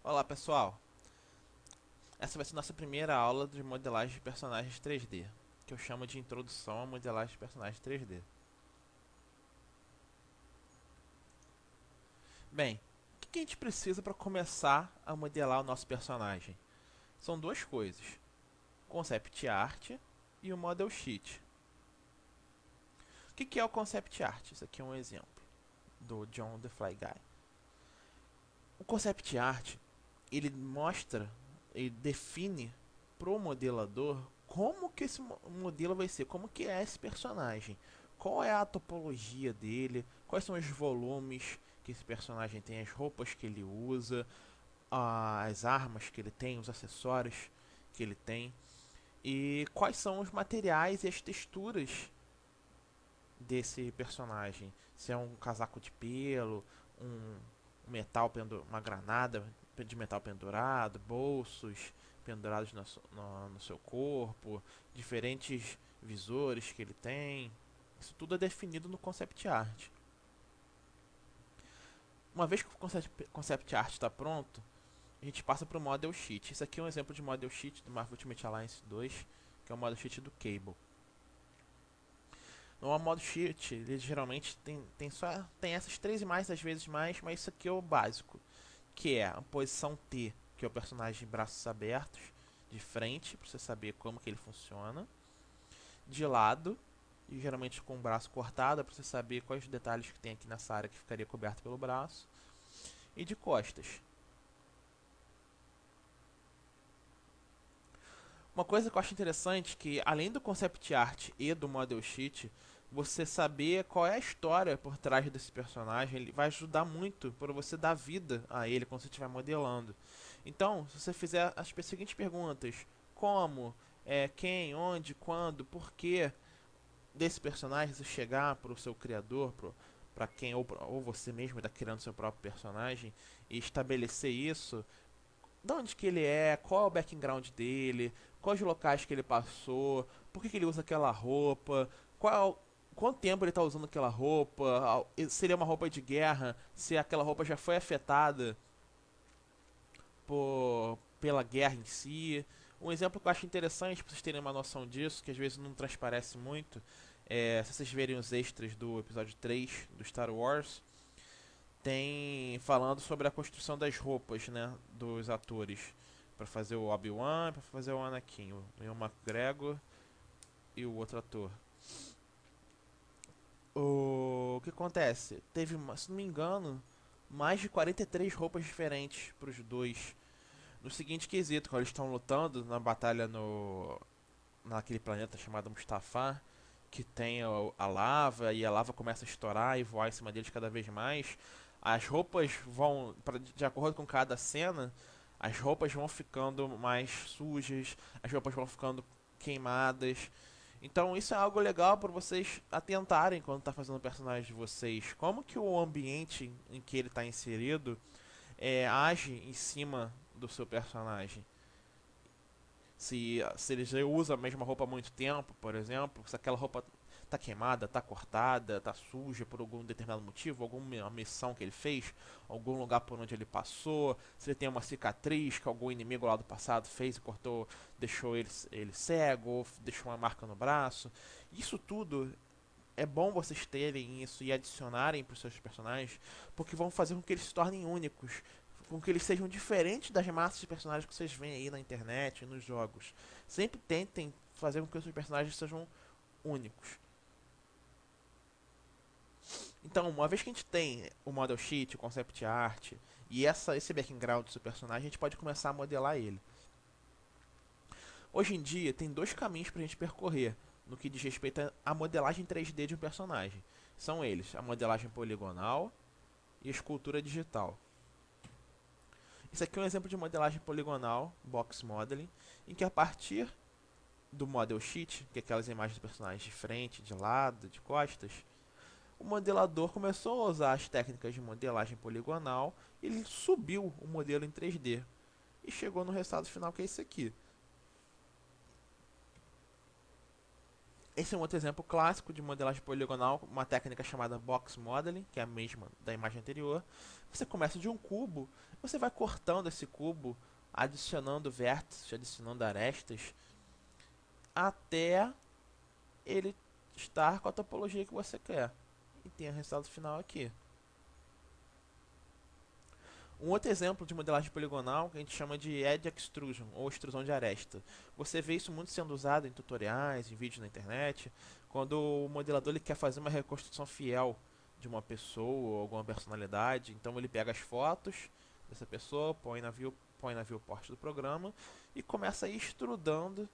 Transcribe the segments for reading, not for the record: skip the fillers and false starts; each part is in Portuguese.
Olá pessoal, essa vai ser nossa primeira aula de modelagem de personagens 3D, que eu chamo de introdução à modelagem de personagens 3D. Bem, o que a gente precisa para começar a modelar o nosso personagem? São duas coisas, o concept art e o model sheet. O que é o concept art? Isso aqui é um exemplo do John the Fly Guy. O concept art, ele mostra, ele define pro modelador como que esse modelo vai ser, como que é esse personagem, qual é a topologia dele, quais são os volumes que esse personagem tem, as roupas que ele usa, as armas que ele tem, os acessórios que ele tem e quais são os materiais e as texturas desse personagem. Se é um casaco de pelo, um metal uma granada de metal pendurado, bolsos pendurados no seu corpo, diferentes visores que ele tem. Isso tudo é definido no concept art. Uma vez que o concept art está pronto, a gente passa para o model sheet. Isso aqui é um exemplo de model sheet do Marvel Ultimate Alliance 2, que é o model sheet do Cable. No modo sheet, ele geralmente tem essas três imagens, às vezes mais, mas isso aqui é o básico, que é a posição T, que é o personagem de braços abertos, de frente, para você saber como que ele funciona, de lado, e geralmente com o braço cortado, para você saber quais os detalhes que tem aqui nessa área que ficaria coberto pelo braço, e de costas. Uma coisa que eu acho interessante é que, além do concept art e do model sheet, você saber qual é a história por trás desse personagem, ele vai ajudar muito para você dar vida a ele quando você estiver modelando. Então, se você fizer as seguintes perguntas: como, quem, onde, quando, porquê desse personagem, você chegar para o seu criador, para quem ou você mesmo está criando seu próprio personagem e estabelecer isso, de onde que ele é, qual é o background dele, quais os locais que ele passou, por que ele usa aquela roupa, quanto tempo ele está usando aquela roupa, se ele é uma roupa de guerra, se aquela roupa já foi afetada pela guerra em si. Um exemplo que eu acho interessante para vocês terem uma noção disso, que às vezes não transparece muito, se vocês verem os extras do episódio 3 do Star Wars, tem falando sobre a construção das roupas, né, dos atores para fazer o Obi-Wan, para fazer o Anakin, o Ewan McGregor e o outro ator. O que acontece? Teve, se não me engano, mais de 43 roupas diferentes para os dois. No seguinte quesito, quando eles estão lutando na batalha no naquele planeta chamado Mustafar, que tem a lava e a lava começa a estourar e voar em cima deles cada vez mais. As roupas vão, de acordo com cada cena, as roupas vão ficando mais sujas, as roupas vão ficando queimadas. Então isso é algo legal para vocês atentarem quando está fazendo o personagem de vocês. Como que o ambiente em que ele está inserido age em cima do seu personagem. Se ele já usa a mesma roupa há muito tempo, por exemplo, se aquela roupa tá queimada, tá cortada, tá suja por algum determinado motivo, alguma missão que ele fez, algum lugar por onde ele passou, se ele tem uma cicatriz que algum inimigo lá do passado fez e cortou, deixou ele cego, ou deixou uma marca no braço. Isso tudo é bom vocês terem isso e adicionarem para os seus personagens, porque vão fazer com que eles se tornem únicos, com que eles sejam diferentes das massas de personagens que vocês veem aí na internet e nos jogos. Sempre tentem fazer com que os seus personagens sejam únicos. Então, uma vez que a gente tem o model sheet, o concept art e esse background do seu personagem, a gente pode começar a modelar ele. Hoje em dia, tem dois caminhos para a gente percorrer no que diz respeito à modelagem 3D de um personagem. São eles: a modelagem poligonal e a escultura digital. Isso aqui é um exemplo de modelagem poligonal, box modeling, em que a partir do model sheet, que é aquelas imagens do personagem de frente, de lado, de costas, o modelador começou a usar as técnicas de modelagem poligonal e ele subiu o modelo em 3D e chegou no resultado final, que é esse aqui. Esse é um outro exemplo clássico de modelagem poligonal, uma técnica chamada box modeling, que é a mesma da imagem anterior. Você começa de um cubo, você vai cortando esse cubo, adicionando vértices, adicionando arestas, até ele estar com a topologia que você quer. E tem o resultado final aqui. Um outro exemplo de modelagem poligonal que a gente chama de edge extrusion, ou extrusão de aresta. Você vê isso muito sendo usado em tutoriais, em vídeos na internet, quando o modelador ele quer fazer uma reconstrução fiel de uma pessoa ou alguma personalidade. Então ele pega as fotos dessa pessoa, põe na viewport do programa e começa a ir extrudando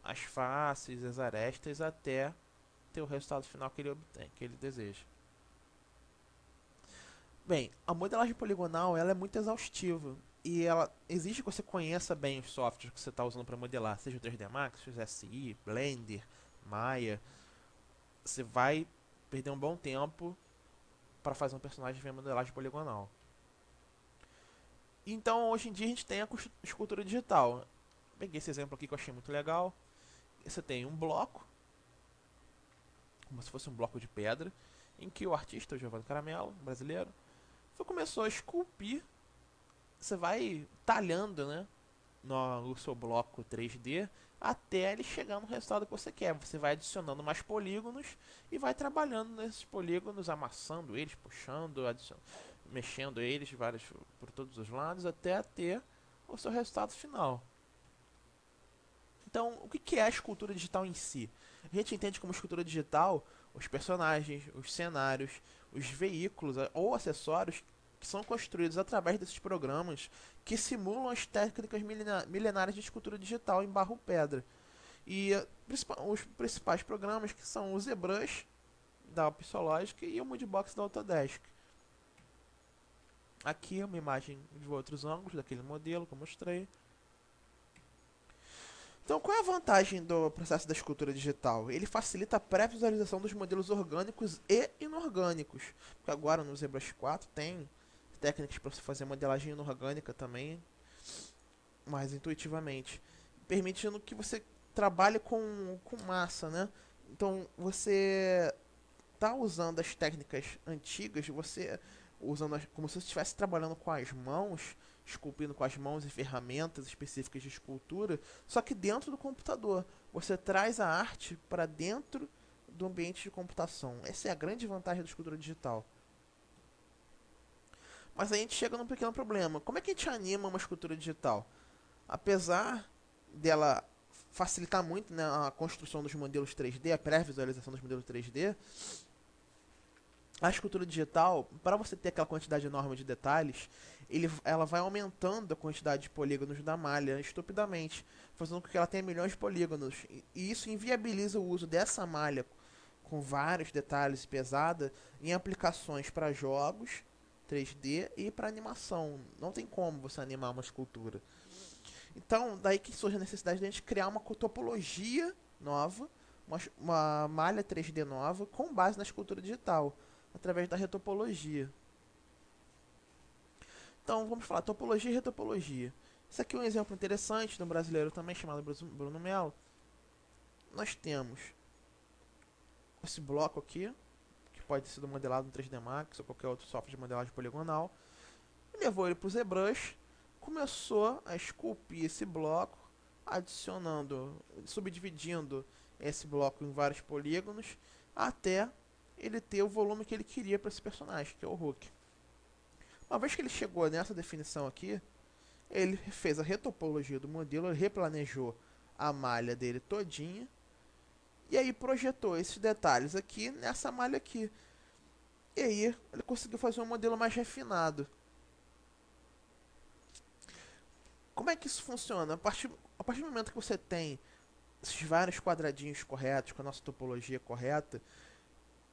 as faces, as arestas, até ter o resultado final que ele obtém, que ele deseja. Bem, a modelagem poligonal ela é muito exaustiva e ela exige que você conheça bem os softwares que você está usando para modelar, seja o 3D Max, o SI, Blender, Maya. Você vai perder um bom tempo para fazer um personagem via modelagem poligonal. Então, hoje em dia a gente tem a escultura digital. Peguei esse exemplo aqui que eu achei muito legal. Você tem um bloco, como se fosse um bloco de pedra, em que o artista, o Giovanni Caramelo, brasileiro, começou a esculpir. Você vai talhando, né, no seu bloco 3D até ele chegar no resultado que você quer. Você vai adicionando mais polígonos e vai trabalhando nesses polígonos, amassando eles, puxando, mexendo eles por todos os lados até ter o seu resultado final. Então, o que é a escultura digital em si? A gente entende como escultura digital os personagens, os cenários, os veículos ou acessórios que são construídos através desses programas que simulam as técnicas milenares de escultura digital em barro pedra. E os principais programas que são o ZBrush da Pixologic e o Moodbox da Autodesk. Aqui é uma imagem de outros ângulos daquele modelo que eu mostrei. Então, qual é a vantagem do processo da escultura digital? Ele facilita a pré-visualização dos modelos orgânicos e inorgânicos. Porque agora no ZBrush 4 tem técnicas para você fazer modelagem inorgânica também, mais intuitivamente, permitindo que você trabalhe com massa, né? Então, você tá usando as técnicas antigas, você usando como se você estivesse trabalhando com as mãos, esculpindo com as mãos e ferramentas específicas de escultura, só que dentro do computador. Você traz a arte para dentro do ambiente de computação. Essa é a grande vantagem da escultura digital. Mas aí a gente chega num pequeno problema. Como é que a gente anima uma escultura digital? Apesar dela facilitar muito, né, a construção dos modelos 3D, a pré-visualização dos modelos 3D, a escultura digital, para você ter aquela quantidade enorme de detalhes, ela vai aumentando a quantidade de polígonos da malha estupidamente, fazendo com que ela tenha milhões de polígonos. E isso inviabiliza o uso dessa malha com vários detalhes pesada em aplicações para jogos 3D e para animação. Não tem como você animar uma escultura. Então, daí que surge a necessidade de a gente criar uma topologia nova, uma malha 3D nova com base na escultura digital, através da retopologia. Então, vamos falar topologia e retopologia. Isso aqui é um exemplo interessante de um brasileiro também chamado Bruno Melo. Nós temos esse bloco aqui, que pode ser modelado no 3D Max ou qualquer outro software de modelagem poligonal. Levou ele para o ZBrush, começou a esculpir esse bloco, adicionando, subdividindo esse bloco em vários polígonos, até ele ter o volume que ele queria para esse personagem, que é o Hulk. Uma vez que ele chegou nessa definição aqui, ele fez a retopologia do modelo, ele replanejou a malha dele todinha, e aí projetou esses detalhes aqui nessa malha aqui. E aí ele conseguiu fazer um modelo mais refinado. Como é que isso funciona? A partir do momento que você tem esses vários quadradinhos corretos, com a nossa topologia correta,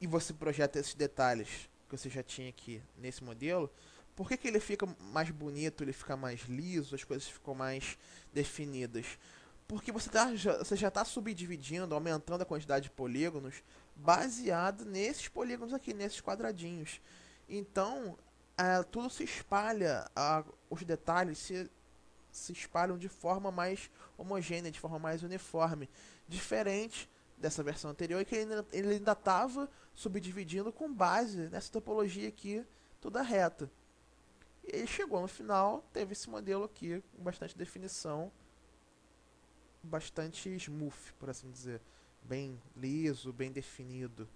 e você projeta esses detalhes que você já tinha aqui nesse modelo, por que ele fica mais bonito, ele fica mais liso, as coisas ficam mais definidas? Porque você já está subdividindo, aumentando a quantidade de polígonos, baseado nesses polígonos aqui, nesses quadradinhos. Então, tudo se espalha, os detalhes se espalham de forma mais homogênea, de forma mais uniforme. Diferente dessa versão anterior, e que ele ainda estava subdividindo com base nessa topologia aqui toda reta. E ele chegou no final, teve esse modelo aqui com bastante definição, bastante smooth, por assim dizer, bem liso, bem definido.